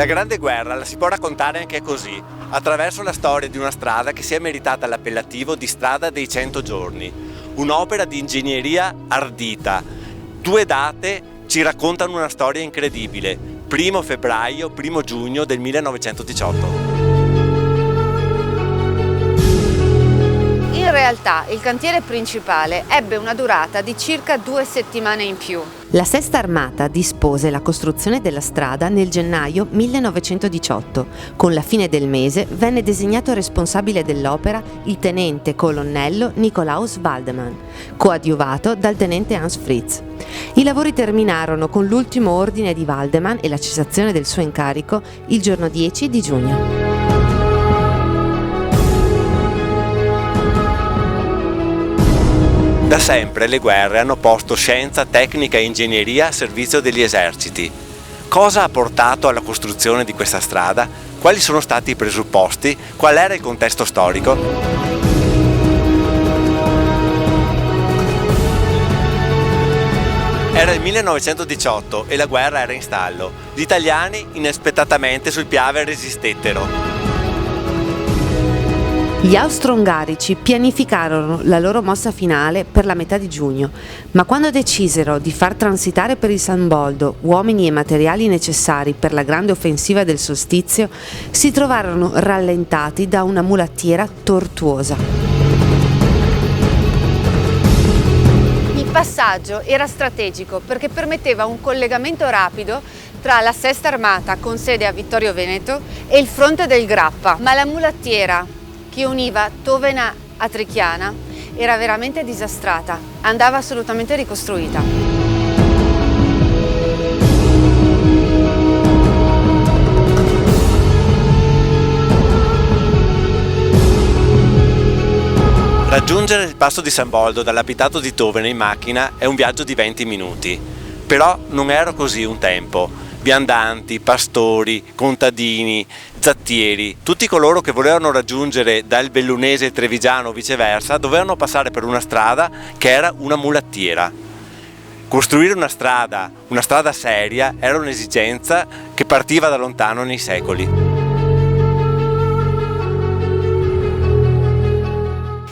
La Grande Guerra la si può raccontare anche così, attraverso la storia di una strada che si è meritata l'appellativo di Strada dei 100 giorni, un'opera di ingegneria ardita. 2 date ci raccontano una storia incredibile, 1 febbraio, 1 giugno del 1918. In realtà il cantiere principale ebbe una durata di circa 2 settimane in più. La Sesta Armata dispose la costruzione della strada nel gennaio 1918. Con la fine del mese venne designato responsabile dell'opera il tenente colonnello Nikolaus Waldemann, coadiuvato dal tenente Hans Fritz. I lavori terminarono con l'ultimo ordine di Waldemann e la cessazione del suo incarico il giorno 10 di giugno. Da sempre le guerre hanno posto scienza, tecnica e ingegneria a servizio degli eserciti. Cosa ha portato alla costruzione di questa strada? Quali sono stati i presupposti? Qual era il contesto storico? Era il 1918 e la guerra era in stallo. Gli italiani inaspettatamente sul Piave resistettero. Gli austro-ungarici pianificarono la loro mossa finale per la metà di giugno, ma quando decisero di far transitare per il San Boldo uomini e materiali necessari per la grande offensiva del solstizio, si trovarono rallentati da una mulattiera tortuosa. Il passaggio era strategico perché permetteva un collegamento rapido tra la Sesta Armata con sede a Vittorio Veneto e il fronte del Grappa, ma la mulattiera che univa Tovena a Trichiana era veramente disastrata, andava assolutamente ricostruita. Raggiungere il passo di San Boldo dall'abitato di Tovena in macchina è un viaggio di 20 minuti, però non era così un tempo. Viandanti, pastori, contadini, zattieri, tutti coloro che volevano raggiungere dal Bellunese il Trevigiano o viceversa dovevano passare per una strada che era una mulattiera. Costruire una strada seria, era un'esigenza che partiva da lontano nei secoli.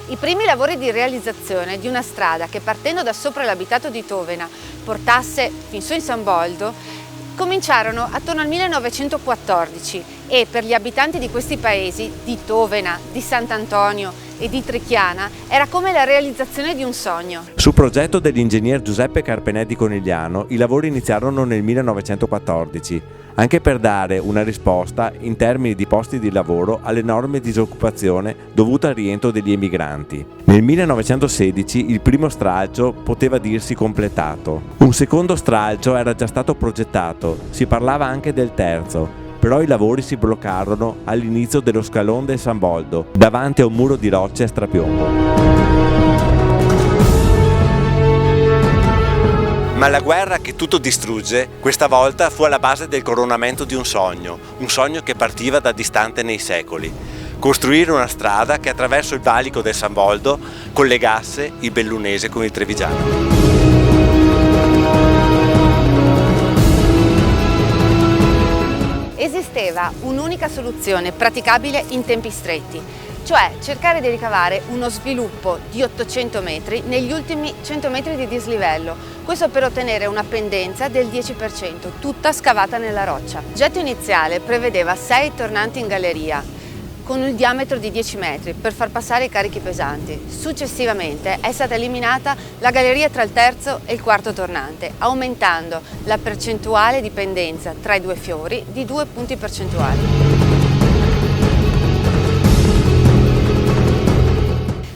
I primi lavori di realizzazione di una strada che partendo da sopra l'abitato di Tovena portasse fin su in San Boldo cominciarono attorno al 1914 e per gli abitanti di questi paesi, di Tovena, di Sant'Antonio e di Trichiana, era come la realizzazione di un sogno. Su progetto dell'ingegner Giuseppe Carpenè di Conigliano, i lavori iniziarono nel 1914, anche per dare una risposta in termini di posti di lavoro all'enorme disoccupazione dovuta al rientro degli emigranti. Nel 1916 il primo stralcio poteva dirsi completato. Un secondo stralcio era già stato progettato, si parlava anche del terzo, però i lavori si bloccarono all'inizio dello scalone del San Boldo, davanti a un muro di rocce a strapiombo. Ma la guerra che tutto distrugge, questa volta fu alla base del coronamento di un sogno che partiva da distante nei secoli. Costruire una strada che attraverso il valico del San Boldo collegasse il Bellunese con il Trevigiano. Esisteva un'unica soluzione praticabile in tempi stretti, cioè cercare di ricavare uno sviluppo di 800 metri negli ultimi 100 metri di dislivello, questo per ottenere una pendenza del 10%, tutta scavata nella roccia. Il progetto iniziale prevedeva 6 tornanti in galleria, con il diametro di 10 metri per far passare i carichi pesanti. Successivamente è stata eliminata la galleria tra il terzo e il quarto tornante, aumentando la percentuale di pendenza tra i 2 fiori di 2 punti percentuali.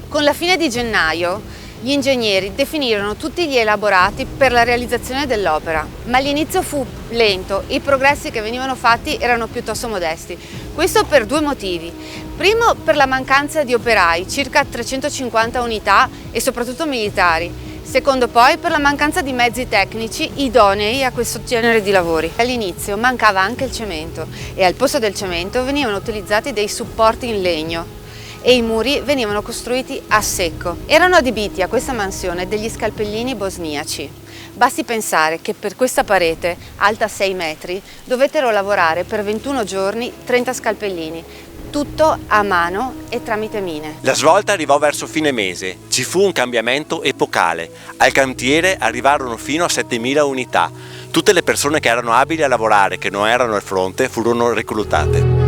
Con la fine di gennaio, gli ingegneri definirono tutti gli elaborati per la realizzazione dell'opera, ma l'inizio fu lento, i progressi che venivano fatti erano piuttosto modesti. Questo per 2 motivi. Primo, per la mancanza di operai, circa 350 unità e soprattutto militari. Secondo poi, per la mancanza di mezzi tecnici idonei a questo genere di lavori. All'inizio mancava anche il cemento e al posto del cemento venivano utilizzati dei supporti in legno e i muri venivano costruiti a secco. Erano adibiti a questa mansione degli scalpellini bosniaci. Basti pensare che per questa parete, alta 6 metri, dovettero lavorare per 21 giorni 30 scalpellini, tutto a mano e tramite mine. La svolta arrivò verso fine mese, ci fu un cambiamento epocale. Al cantiere arrivarono fino a 7.000 unità. Tutte le persone che erano abili a lavorare, che non erano al fronte, furono reclutate.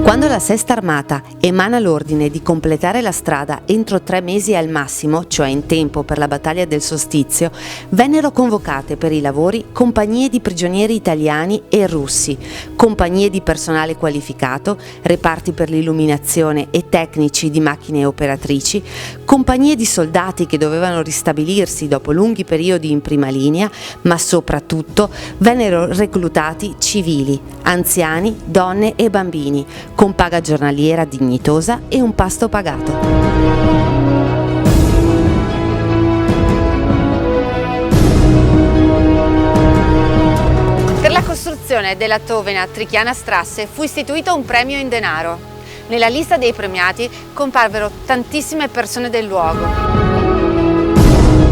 Quando la Sesta Armata emana l'ordine di completare la strada entro 3 mesi al massimo, cioè in tempo per la battaglia del Solstizio, vennero convocate per i lavori compagnie di prigionieri italiani e russi, compagnie di personale qualificato, reparti per l'illuminazione e tecnici di macchine operatrici, compagnie di soldati che dovevano ristabilirsi dopo lunghi periodi in prima linea, ma soprattutto vennero reclutati civili, anziani, donne e bambini, con paga giornaliera dignitosa e un pasto pagato. Per la costruzione della Tovena Trichiana Strasse fu istituito un premio in denaro. Nella lista dei premiati comparvero tantissime persone del luogo.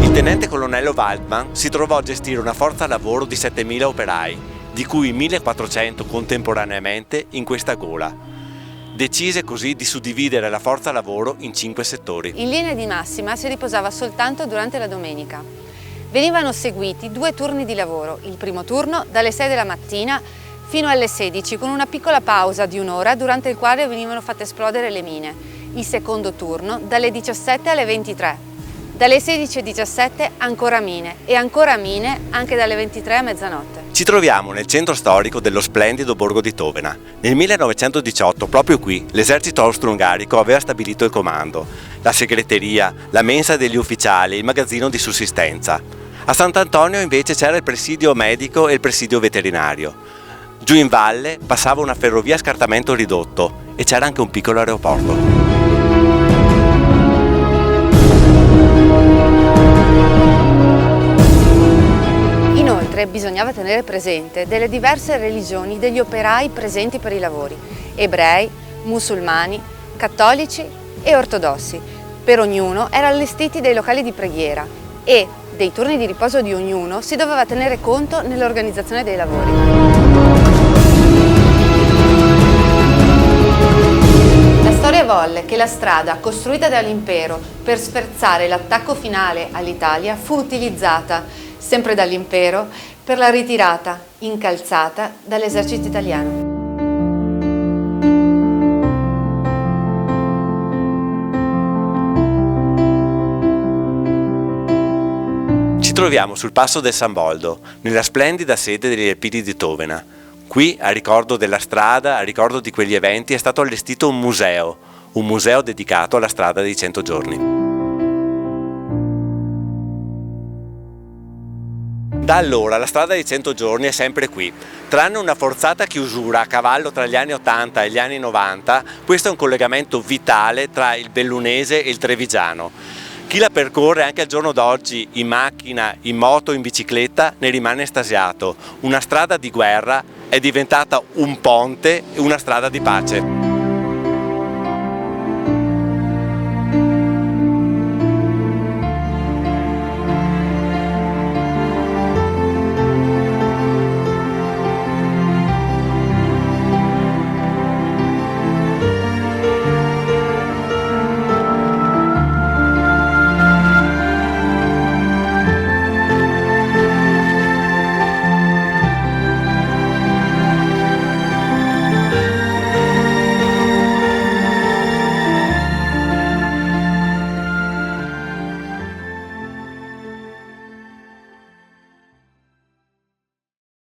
Il tenente colonnello Waldman si trovò a gestire una forza lavoro di 7.000 operai, di cui 1.400 contemporaneamente in questa gola. Decise così di suddividere la forza lavoro in 5 settori. In linea di massima si riposava soltanto durante la domenica. Venivano seguiti 2 turni di lavoro, il primo turno dalle 6 della mattina fino alle 16, con una piccola pausa di un'ora durante il quale venivano fatte esplodere le mine. Il secondo turno dalle 17 alle 23. Dalle 16:17 ancora mine e ancora mine anche dalle 23 a mezzanotte. Ci troviamo nel centro storico dello splendido borgo di Tovena. Nel 1918, proprio qui, l'esercito austro-ungarico aveva stabilito il comando, la segreteria, la mensa degli ufficiali, il magazzino di sussistenza. A Sant'Antonio invece c'era il presidio medico e il presidio veterinario. Giù in valle passava una ferrovia a scartamento ridotto e c'era anche un piccolo aeroporto. Inoltre bisognava tenere presente delle diverse religioni degli operai presenti per i lavori: ebrei, musulmani, cattolici e ortodossi. Per ognuno erano allestiti dei locali di preghiera e dei turni di riposo di ognuno si doveva tenere conto nell'organizzazione dei lavori. La storia volle che la strada costruita dall'impero per sferzare l'attacco finale all'Italia fu utilizzata sempre dall'impero, per la ritirata incalzata dall'esercito italiano. Ci troviamo sul passo del San Boldo, nella splendida sede degli Alpini di Tovena. Qui, a ricordo della strada, a ricordo di quegli eventi, è stato allestito un museo dedicato alla strada dei 100 giorni. Da allora la strada dei 100 giorni è sempre qui. Tranne una forzata chiusura a cavallo tra gli anni 80 e gli anni 90, questo è un collegamento vitale tra il bellunese e il trevigiano. Chi la percorre anche al giorno d'oggi in macchina, in moto, in bicicletta ne rimane estasiato. Una strada di guerra è diventata un ponte e una strada di pace.